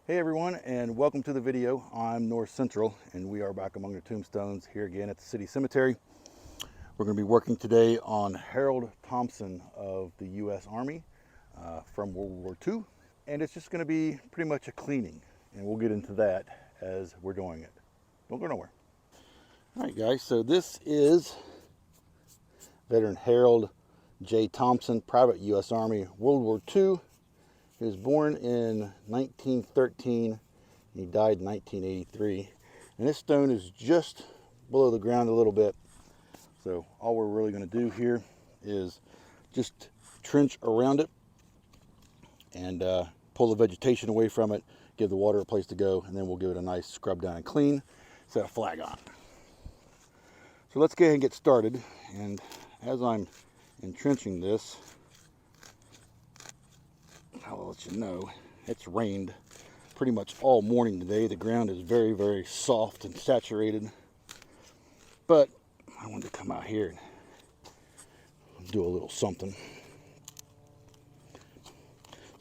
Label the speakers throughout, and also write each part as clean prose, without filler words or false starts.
Speaker 1: Hey everyone, and welcome to the video. I'm North Central, and we are back among the tombstones here again at the city cemetery. We're going to be working today on Harold Thompson of the U.S. Army from World War II, and it's just going to be pretty much a cleaning, and we'll get into that as we're doing it. Don't go nowhere. All right, guys, so this is veteran Harold J. Thompson, private U.S. Army, World War II. He was born in 1913, and he died in 1983. And this stone is just below the ground a little bit. So all we're really going to do here is just trench around it and pull the vegetation away from it, give the water a place to go, and then we'll give it a nice scrub down and clean, set a flag on. So let's go ahead and get started. And as I'm entrenching this, I'll let you know, it's rained pretty much all morning today. The ground is very, very soft and saturated. But I wanted to come out here and do a little something.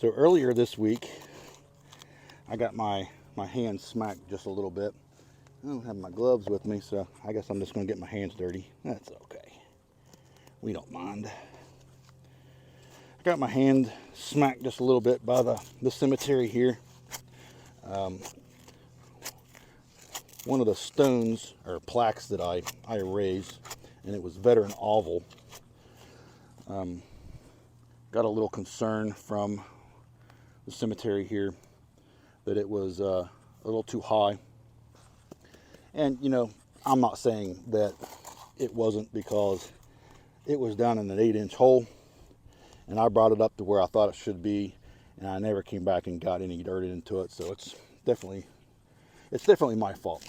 Speaker 1: So earlier this week, I got my hands smacked just a little bit. I don't have my gloves with me, so I guess I'm just going to get my hands dirty. That's okay. We don't mind. Got my hand smacked just a little bit by the cemetery here. One of the stones or plaques that I erased, and it was veteran Auvil. Got a little concern from the cemetery here that it was a little too high. And you know, I'm not saying that it wasn't, because it was down in an 8-inch hole. And I brought it up to where I thought it should be, and I never came back and got any dirt into it. So it's definitely my fault.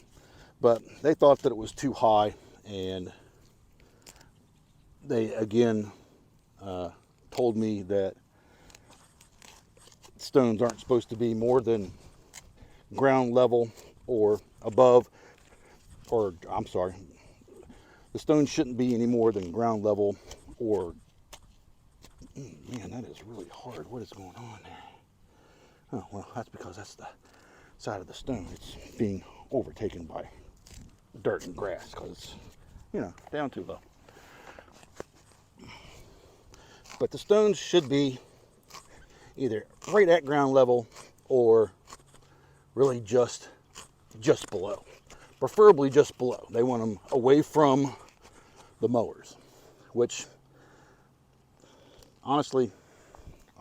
Speaker 1: But they thought that it was too high, and they again told me that stones aren't supposed to be more than ground level or above, or I'm sorry, the stone shouldn't be any more than ground level or. Man, that is really hard. What is going on there? Oh, well, that's because that's the side of the stone. It's being overtaken by dirt and grass because it's, you know, down too low. But the stones should be either right at ground level or really just below. Preferably just below. They want them away from the mowers, which honestly,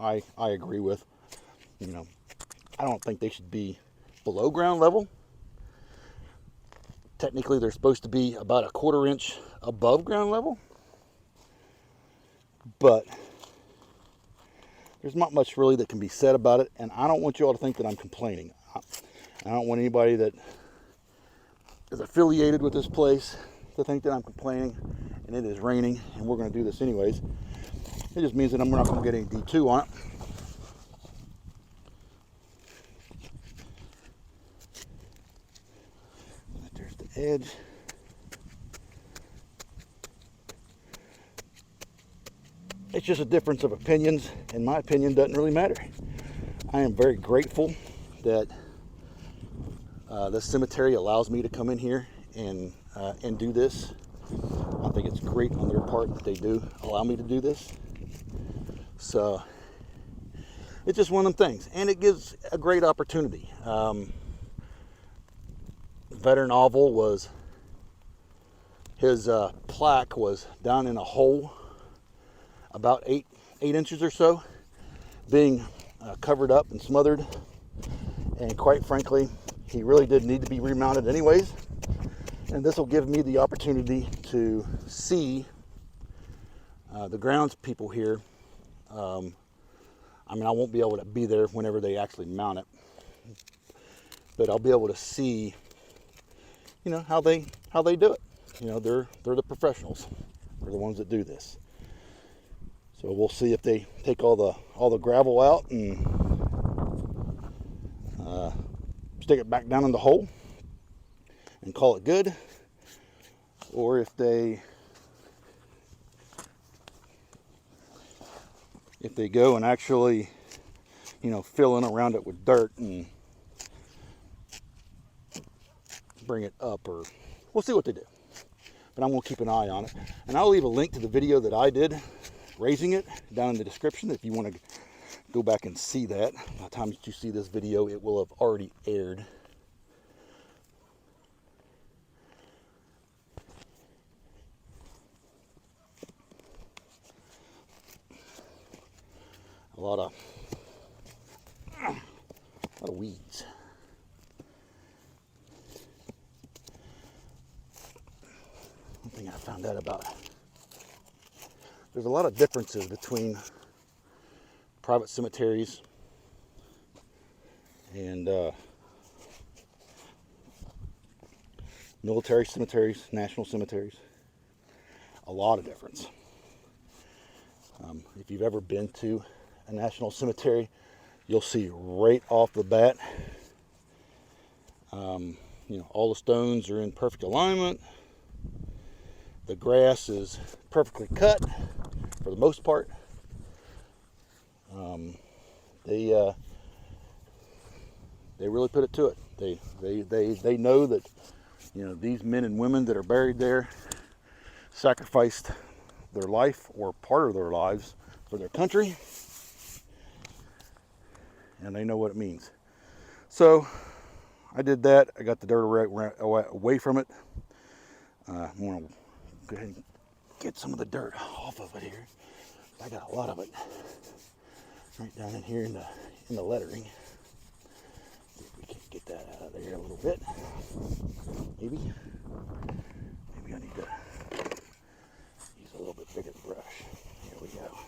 Speaker 1: I agree with. You know, I don't think they should be below ground level. Technically, they're supposed to be about a 1/4 inch above ground level. But there's not much really that can be said about it, and I don't want you all to think that I'm complaining. I don't want anybody that is affiliated with this place to think that I'm complaining. And it is raining, and we're going to do this anyways. It just means that I'm not going to get any D2 on it. There's the edge. It's just a difference of opinions, and my opinion doesn't really matter. I am very grateful that this cemetery allows me to come in here and do this. I think it's great on their part that they do allow me to do this. So it's just one of them things, and it gives a great opportunity. Veteran Auvil was, his plaque was down in a hole about 8 inches or so, being covered up and smothered, and quite frankly, he really did need to be remounted anyways. And this will give me the opportunity to see the grounds people here. I mean, I won't be able to be there whenever they actually mount it, but I'll be able to see, you know, how they do it. You know, they're the professionals. They're the ones that do this. So we'll see if they take all the gravel out and stick it back down in the hole and call it good, or if they go and actually, you know, fill in around it with dirt and bring it up, or we'll see what they do. But I'm going to keep an eye on it. And I'll leave a link to the video that I did raising it down in the description if you want to go back and see that. By the time you see this video, it will have already aired. A lot of weeds. One thing I found out about, there's a lot of differences between private cemeteries and military cemeteries, national cemeteries. A lot of difference. If you've ever been to a national cemetery, you'll see right off the bat, you know, all the stones are in perfect alignment. The grass is perfectly cut for the most part. They really put it to it. They know that, you know, these men and women that are buried there sacrificed their life or part of their lives for their country, and they know what it means. So I did that. I got the dirt away from it. I'm going to go ahead and get some of the dirt off of it here. I got a lot of it right down in here in the lettering. See if we can get that out of there a little bit. Maybe I need to use a little bit bigger brush. Here we go.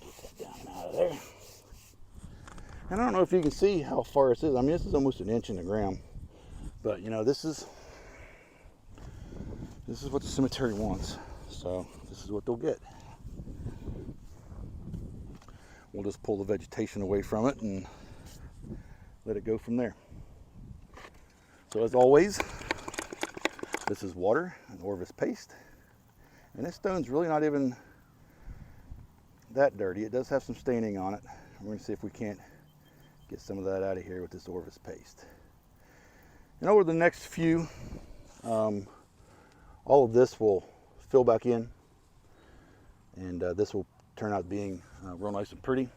Speaker 1: Get that down and out of there. And I don't know if you can see how far this is. I mean, this is almost an inch in the ground. But, you know, this is what the cemetery wants. So this is what they'll get. We'll just pull the vegetation away from it and let it go from there. So as always, this is water and Auvil paste. And this stone's really not even that dirty. It does have some staining on it. We're going to see if we can't get some of that out of here with this Auvil paste. And over the next few, all of this will fill back in, and this will turn out being real nice and pretty.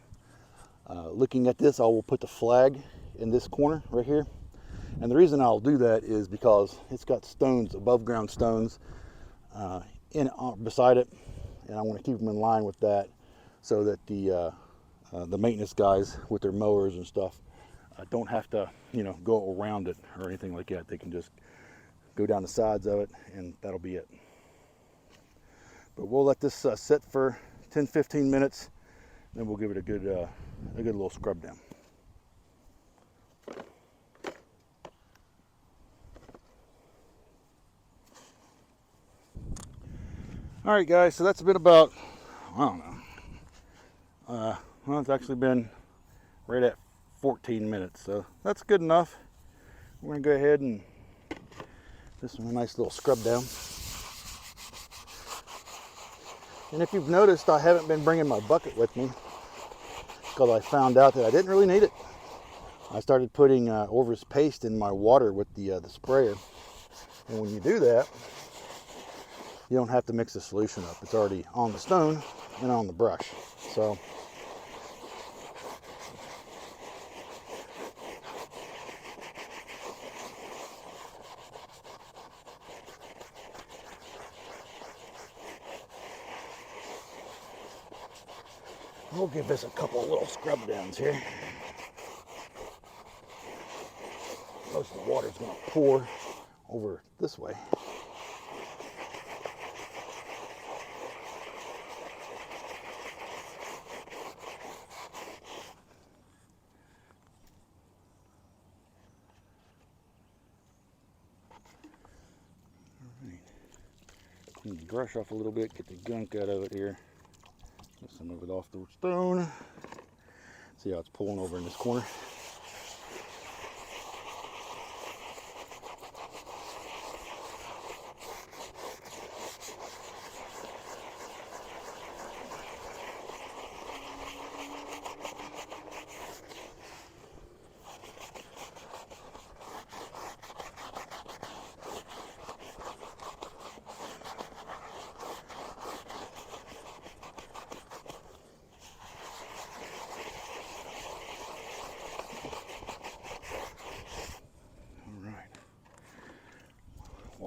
Speaker 1: Looking at this, I will put the flag in this corner right here. And the reason I'll do that is because it's got stones, above ground stones, beside it, and I want to keep them in line with that, so that the maintenance guys with their mowers and stuff don't have to, you know, go around it or anything like that. They can just go down the sides of it, and that'll be it. But we'll let this sit for 10-15 minutes, then we'll give it a good little scrub down. All right, guys, so that's been about, I don't know, well, it's actually been right at 14 minutes, so that's good enough. We're gonna go ahead and this is a nice little scrub down. And if you've noticed, I haven't been bringing my bucket with me because I found out that I didn't really need it. I started putting Auvil paste in my water with the sprayer, and when you do that, you don't have to mix the solution up. It's already on the stone and on the brush. So we'll give this a couple of little scrub downs here. Most of the water is going to pour over this way. Brush off a little bit, get the gunk out of it here. Get some of it off the stone. See how it's pulling over in this corner.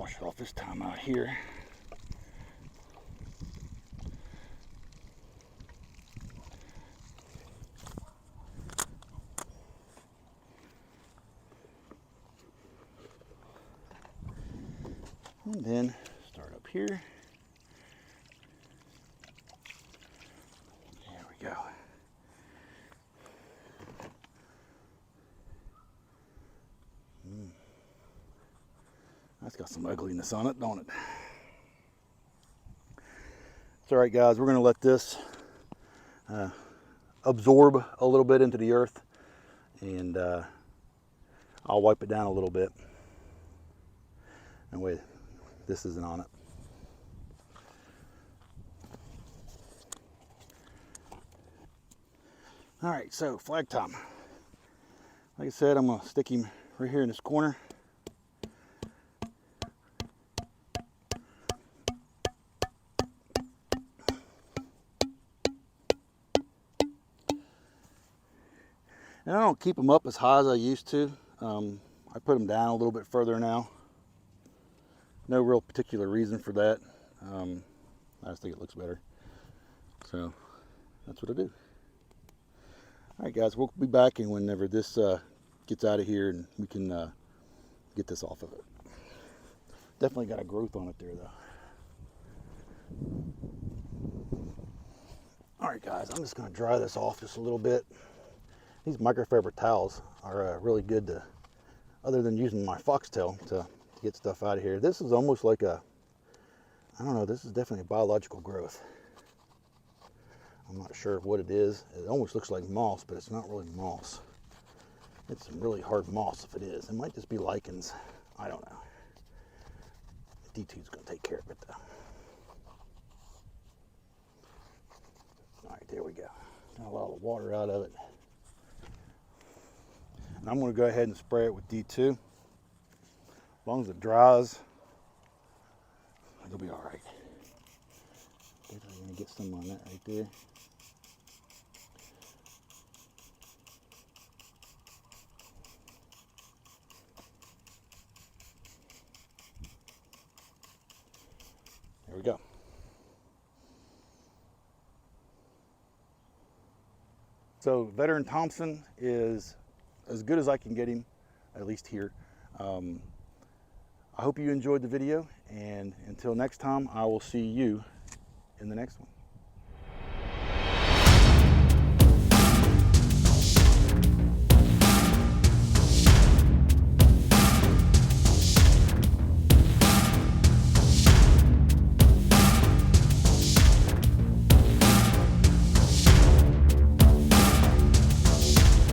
Speaker 1: wash it off this time out here. And then start up here. There we go. That's got some ugliness on it, don't it? It's all right, guys. We're going to let this absorb a little bit into the earth, and I'll wipe it down a little bit. And wait, this isn't on it. All right, so flag top. Like I said, I'm going to stick him right here in this corner. And I don't keep them up as high as I used to. I put them down a little bit further now. No real particular reason for that. I just think it looks better. So that's what I do. All right, guys, we'll be back and whenever this gets out of here and we can get this off of it. Definitely got a growth on it there, though. All right, guys, I'm just going to dry this off just a little bit. These microfiber towels are really good to, other than using my foxtail to get stuff out of here. This is almost like a, I don't know, this is definitely a biological growth. I'm not sure what it is. It almost looks like moss, but it's not really moss. It's some really hard moss if it is. It might just be lichens. I don't know. D2's going to take care of it, though. All right, there we go. Got a lot of water out of it. And I'm going to go ahead and spray it with D2. As long as it dries, it'll be all right. Definitely going to get some on that right there. There we go. So veteran Thompson is as good as I can get him, at least here. I hope you enjoyed the video, and until next time, I will see you in the next one.